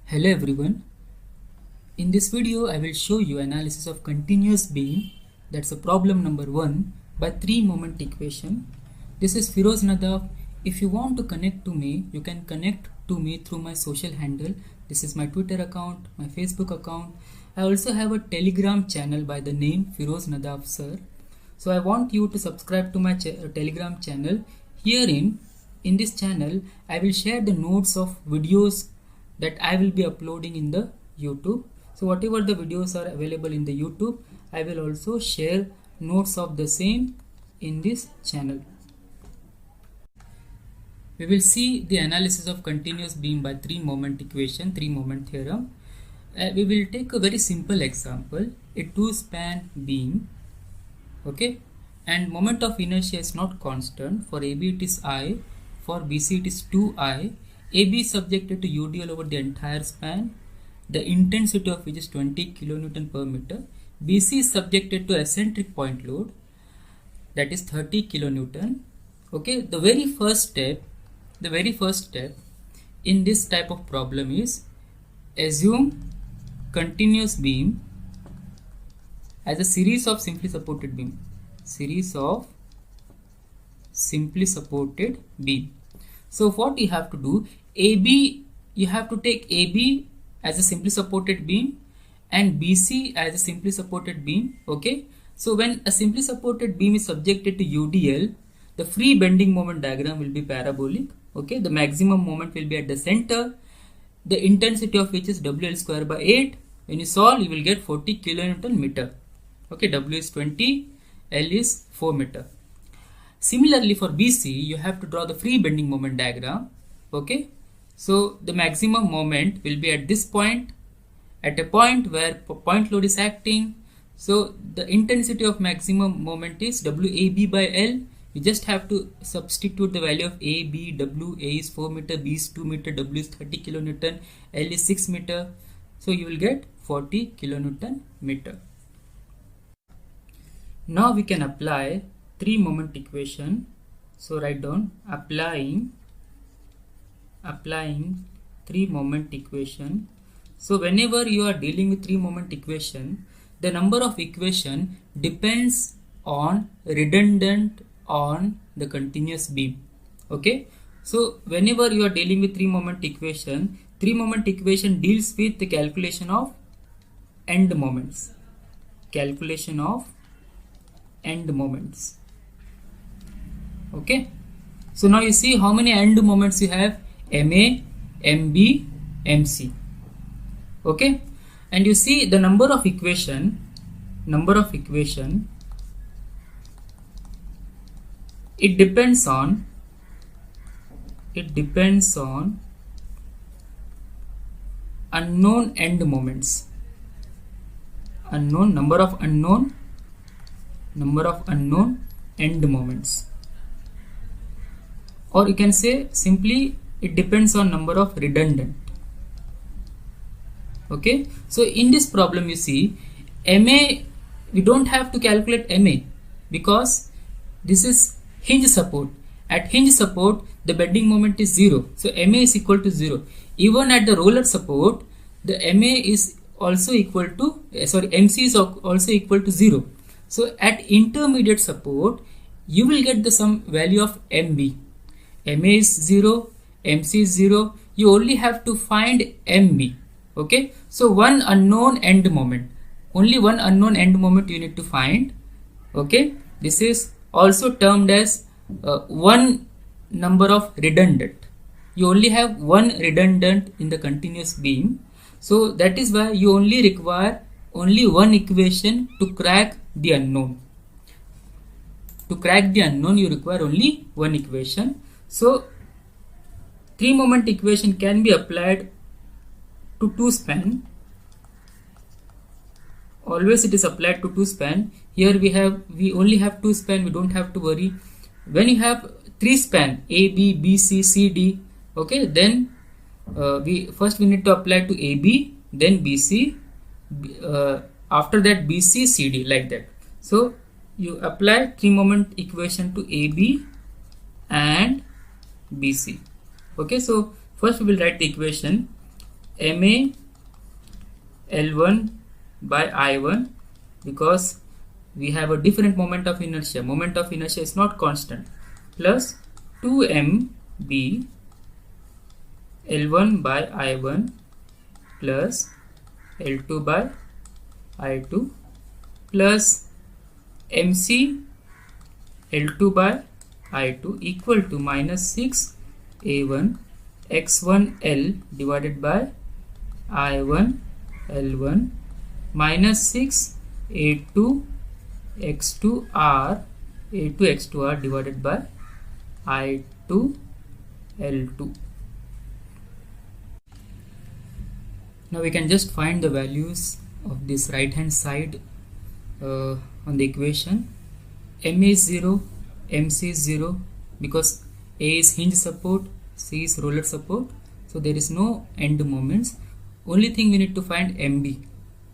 Hello everyone. In this video I will show you analysis of continuous beam, that's a problem number 1 by 3 moment equation. This is Firoz Nadav. If you want to connect to me, you can connect to me through my social handle. This is my Twitter account, my Facebook account. I also have a Telegram channel by the name Firoz Nadav Sir. So I want you to subscribe to my Telegram channel. In this channel I will share the notes of videos that I will be uploading in the YouTube. So whatever the videos are available in the YouTube, I will also share notes of the same in this channel. We will see the analysis of continuous beam by 3 moment equation, 3 moment theorem. We will take a very simple example, a 2-span beam, okay, and moment of inertia is not constant. For AB it is I, for BC it is 2I. AB is subjected to UDL over the entire span, the intensity of which is 20 kN per meter. BC is subjected to eccentric point load, that is 30 kN. Okay, the very first step in this type of problem is assume continuous beam as a series of simply supported beam. So what you have to do, you have to take AB as a simply supported beam and BC as a simply supported beam. Okay, so when a simply supported beam is subjected to UDL, the free bending moment diagram will be parabolic. Okay, the maximum moment will be at the center, the intensity of which is WL square by 8. When you solve, you will get 40 kN meter. Okay, W is 20, L is 4 meter. Similarly, for BC, you have to draw the free bending moment diagram. Okay, so the maximum moment will be at this point, at a point where point load is acting. So the intensity of maximum moment is WAB by L. You just have to substitute the value of A, B, W. A is 4 meter, B is 2 meter, W is 30 kN, L is 6 meter. So you will get 40 kN meter. Now we can apply 3 moment equation. So write down applying 3 moment equation. So whenever you are dealing with 3 moment equation, the number of equation depends on redundant on the continuous beam. Okay, so whenever you are dealing with 3 moment equation deals with the calculation of end moments. Okay, so now you see how many end moments you have: MA, MB, MC. Okay, and you see the number of equation it depends on unknown end moments, number of unknown end moments, or you can say simply it depends on number of redundant. Okay, so in this problem you see MA, we don't have to calculate MA because this is hinge support. At hinge support the bending moment is 0, so MA is equal to 0. Even at the roller support the MA is also equal to MC is also equal to 0. So at intermediate support you will get the some value of MB. MA is 0, MC is 0. You only have to find MB. Okay, so one unknown end moment, only one unknown end moment you need to find. Okay, this is also termed as one number of redundant. You only have one redundant in the continuous beam, so that is why you only require only one equation to crack the unknown. To crack the unknown you require only one equation. So 3 moment equation can be applied to 2 span. Always it is applied to 2 span. Here we only have 2 span, we don't have to worry. When you have 3 span A, B, B, C, C, D, okay, then we need to apply to AB, then BC, after that BC, CD, like that. So you apply 3 moment equation to AB and BC. Okay, so first we will write the equation MA L1 by I1, because we have a different moment of inertia. Moment of inertia is not constant, plus 2MB L1 by I1 plus L2 by I2 plus MC L2 by I2 equal to minus 6 A1 X1L divided by I1 L1 minus 6 A2 X2R A2 X2R divided by I2 L2. Now we can just find the values of this right hand side on the equation. MA is 0, MC is 0, because A is hinge support, C is roller support, so there is no end moments. Only thing we need to find MB.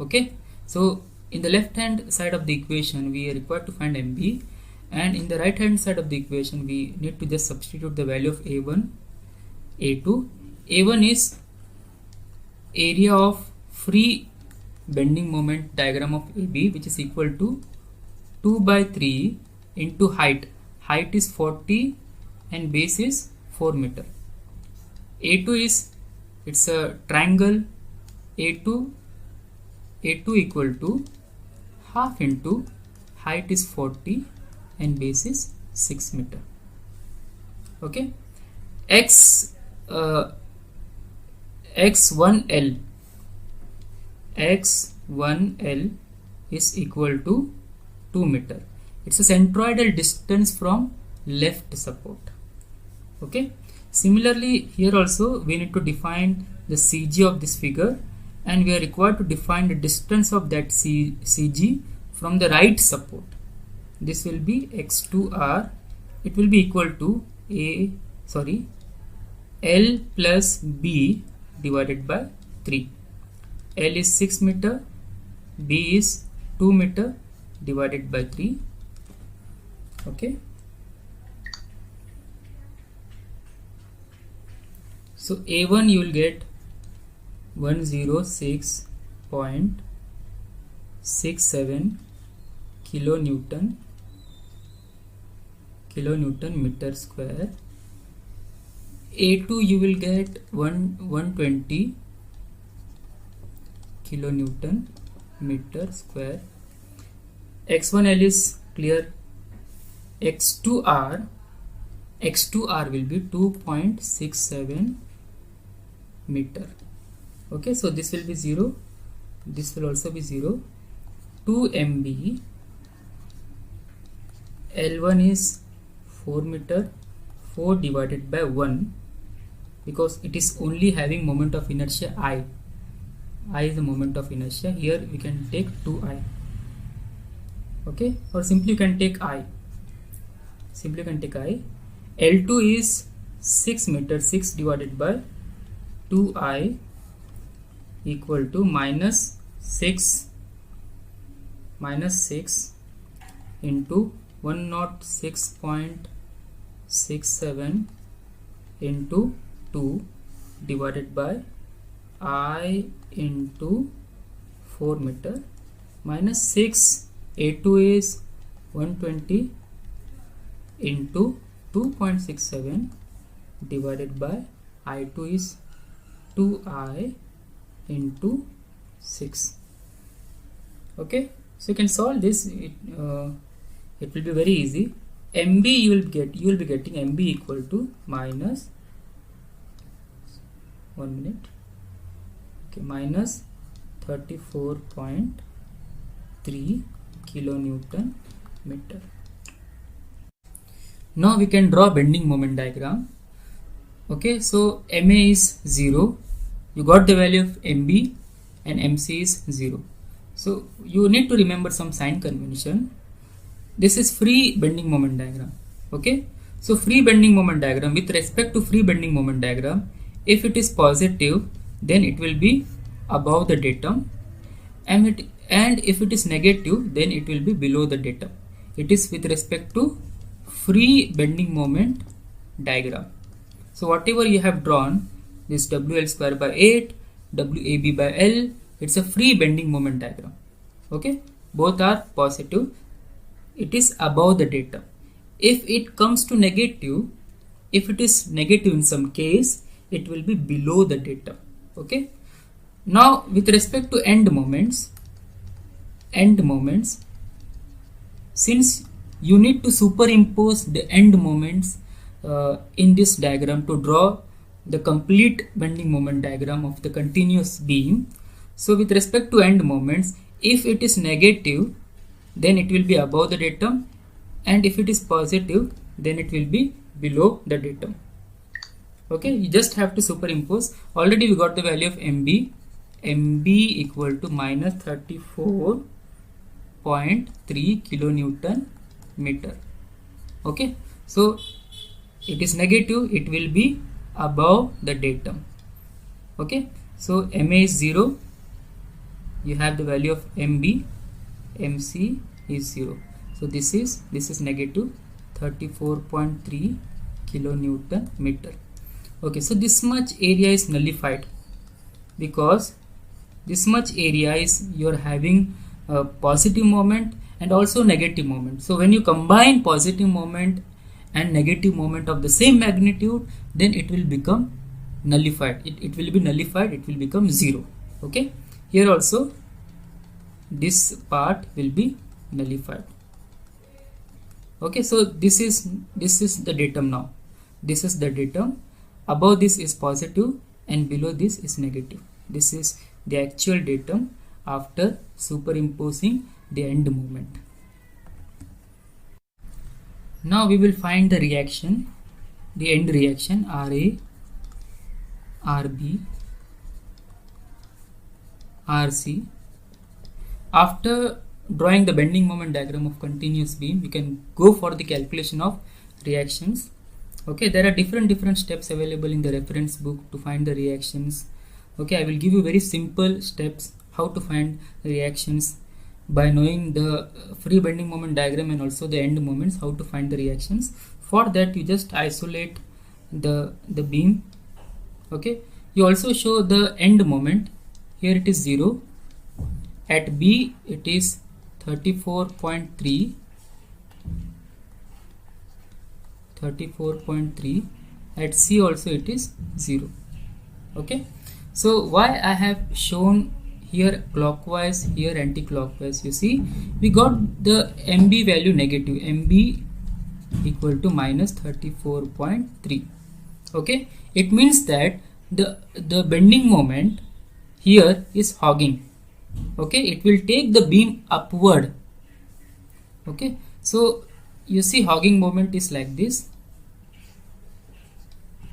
Okay, so in the left hand side of the equation we are required to find MB, and in the right hand side of the equation we need to just substitute the value of A1, A2. A1 is area of free bending moment diagram of AB, which is equal to 2 by 3 into height. Height is 40 and base is 4 meter. A2 is, it's a triangle. A2 equal to half into height is 40 and base is 6 meter. Okay, X1L is equal to 2 meter. It's a centroidal distance from left support. Okay, similarly here also we need to define the CG of this figure, and we are required to define the distance of that CG from the right support. This will be X2R. It will be equal to L plus B divided by 3. L is 6 meter, B is 2 meter divided by 3. Okay, so A1 you will get 106.67 kilonewton meter square. A2 you will get 120 kilonewton meter square. X1L is clear. X2R will be 2.67 meter. Okay, so this will be 0, this will also be 0. 2MB L1 is 4 meter, 4 divided by 1, because it is only having moment of inertia I is the moment of inertia. Here we can take 2I. Okay, or simply you can take I. L2 is 6 meter, 6 divided by 2I equal to minus 6 into 106.67 into 2 divided by I into 4 meter minus 6. A2 is 120 into 2.67 divided by I2 is 2I into 6. Okay, so you can solve this. It will be very easy. MB you will be getting MB equal to minus minus 34.3 kilonewton meter. Now we can draw bending moment diagram. Okay, so MA is 0. You got the value of MB, and MC is 0. So you need to remember some sign convention. This is free bending moment diagram. Okay, so free bending moment diagram, with respect to free bending moment diagram, if it is positive then it will be above the datum, and if it is negative then it will be below the datum. It is with respect to free bending moment diagram. So whatever you have drawn, this WL square by 8, WAB by L. It's a free bending moment diagram. Okay, both are positive. It is above the datum. If it comes to negative, if it is negative in some case, it will be below the datum. Okay. Now with respect to end moments, since you need to superimpose the end moments in this diagram to draw the complete bending moment diagram of the continuous beam. So with respect to end moments, if it is negative, then it will be above the datum, and if it is positive, then it will be below the datum. Okay, you just have to superimpose. Already we got the value of MB equal to minus 34.3 kilonewton meter. Okay, so it is negative, it will be above the datum. Okay, so MA is 0, you have the value of MB, MC is 0. So this is negative 34.3 kilonewton meter. Okay, so this much area is nullified because this much area is you're having a positive moment and also negative moment. So when you combine positive moment and negative moment of the same magnitude, then it will become nullified. It will be nullified, it will become 0. Okay, here also this part will be nullified. Okay, so this is the datum now. This is the datum. Above this is positive and below this is negative. This is the actual datum after superimposing the end moment. Now we will find the reaction, the end reaction RA, RB, RC. After drawing the bending moment diagram of continuous beam, we can go for the calculation of reactions. Okay, there are different steps available in the reference book to find the reactions. Okay, I will give you very simple steps how to find reactions by knowing the free bending moment diagram and also the end moments, how to find the reactions. For that, you just isolate the beam. Okay, you also show the end moment. Here it is 0. At B it is 34.3. At C also it is 0. Okay, so why I have shown here clockwise, here anti-clockwise? You see, we got the MB value negative, MB equal to minus 34.3. okay, it means that the bending moment here is hogging. Okay, it will take the beam upward. Okay, so you see hogging moment is like this,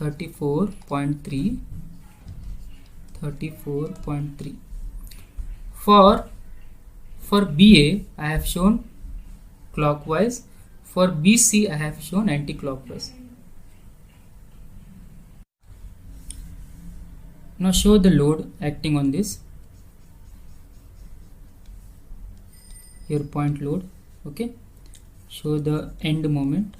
34.3. For BA I have shown clockwise, for BC I have shown anti-clockwise. Now show the load acting on this. Here point load. Okay, show the end moment.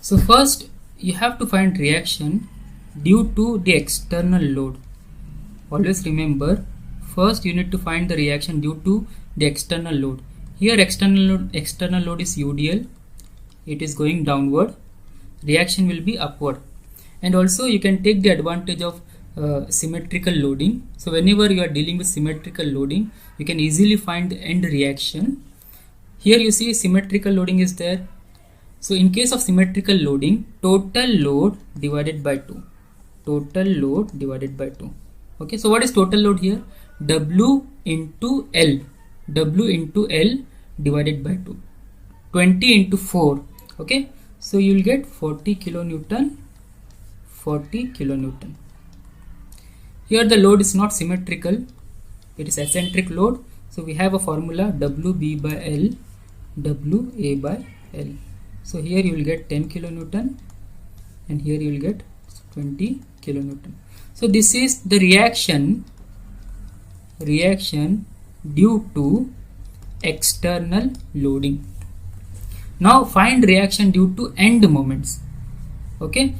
So first you have to find reaction due to the external load. Always remember, first you need to find the reaction due to the external load. Here external load is UDL. It is going downward. Reaction will be upward. And also you can take the advantage of symmetrical loading. So whenever you are dealing with symmetrical loading, you can easily find the end reaction. Here you see symmetrical loading is there. So in case of symmetrical loading, total load divided by 2. Total load divided by 2. Okay, so what is total load here? W into L. W into L divided by 2. 20 into 4. Okay, so you will get 40 kilonewton. 40 kilonewton. Here the load is not symmetrical, it is eccentric load. So we have a formula WB by L, WA by L. So here you will get 10 kilonewton and here you will get 20 kilonewton. So this is the reaction due to external loading. Now find reaction due to end moments. Okay,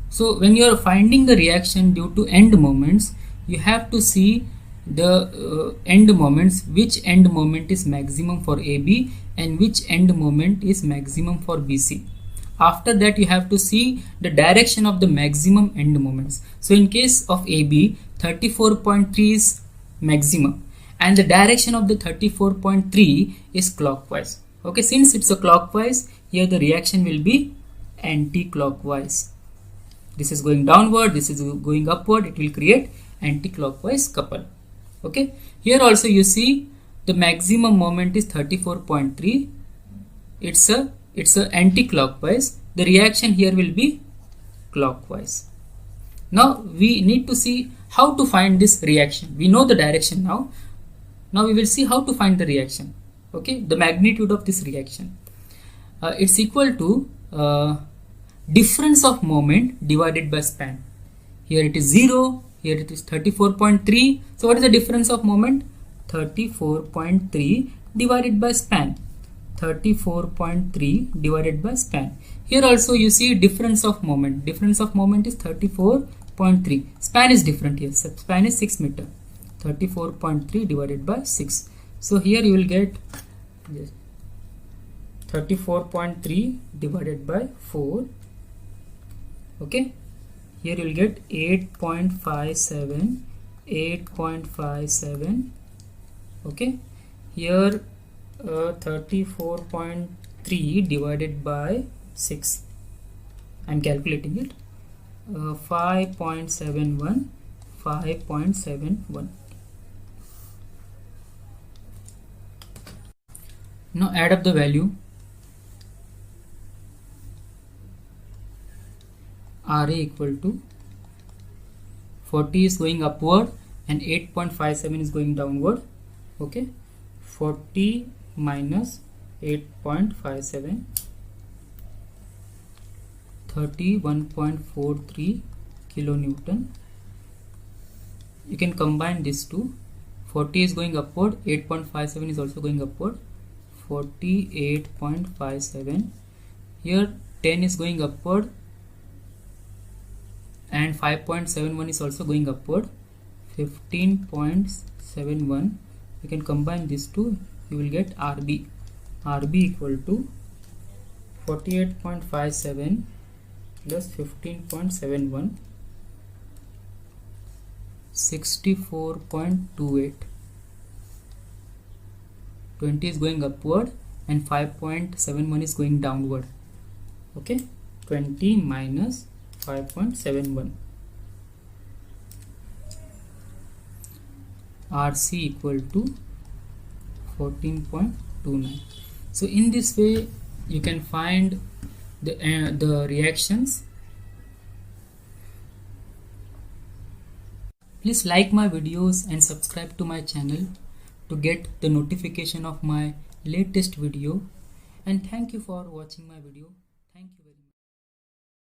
so when you are finding the reaction due to end moments, you have to see the end moments, which end moment is maximum for AB and which end moment is maximum for BC. After that, you have to see the direction of the maximum end moments. So in case of AB, 34.3 is maximum and the direction of the 34.3 is clockwise. Okay, since it's a clockwise, here the reaction will be anti-clockwise. This is going downward, this is going upward, it will create anti-clockwise couple. Okay, here also you see the maximum moment is 34.3. It's a anti-clockwise. The reaction here will be clockwise. Now we need to see how to find this reaction. We know the direction now. Now we will see how to find the reaction. Okay, the magnitude of this reaction. It's equal to difference of moment divided by span. Here it is 0, here it is 34.3. So what is the difference of moment? 34.3 divided by span. 34.3 divided by span. Here also you see difference of moment. Difference of moment is 34.3. Span is different here. Span is 6 meter. 34.3 divided by 6. So here you will get 34.3 divided by 4. Okay, here you will get 8.57. 8.57. Okay, here 34.3 divided by 6. I am calculating it. 5.71. 5.71. Now add up the value. RA equal to 40 is going upward and 8.57 is going downward. Okay, 40 minus 8.57, 31.43 kilonewton. You can combine these two. 40 is going upward, 8.57 is also going upward. 48.57. Here 10 is going upward and 5.71 is also going upward. 15.71. You can combine these two, you will get RB. RB equal to 48.57 plus 15.71, 64.28. 20 is going upward and 5.71 is going downward. Okay, 20 minus 5.71. RC equal to 14.29. So in this way you can find the reactions. Please like my videos and subscribe to my channel to get the notification of my latest video, and thank you for watching my video.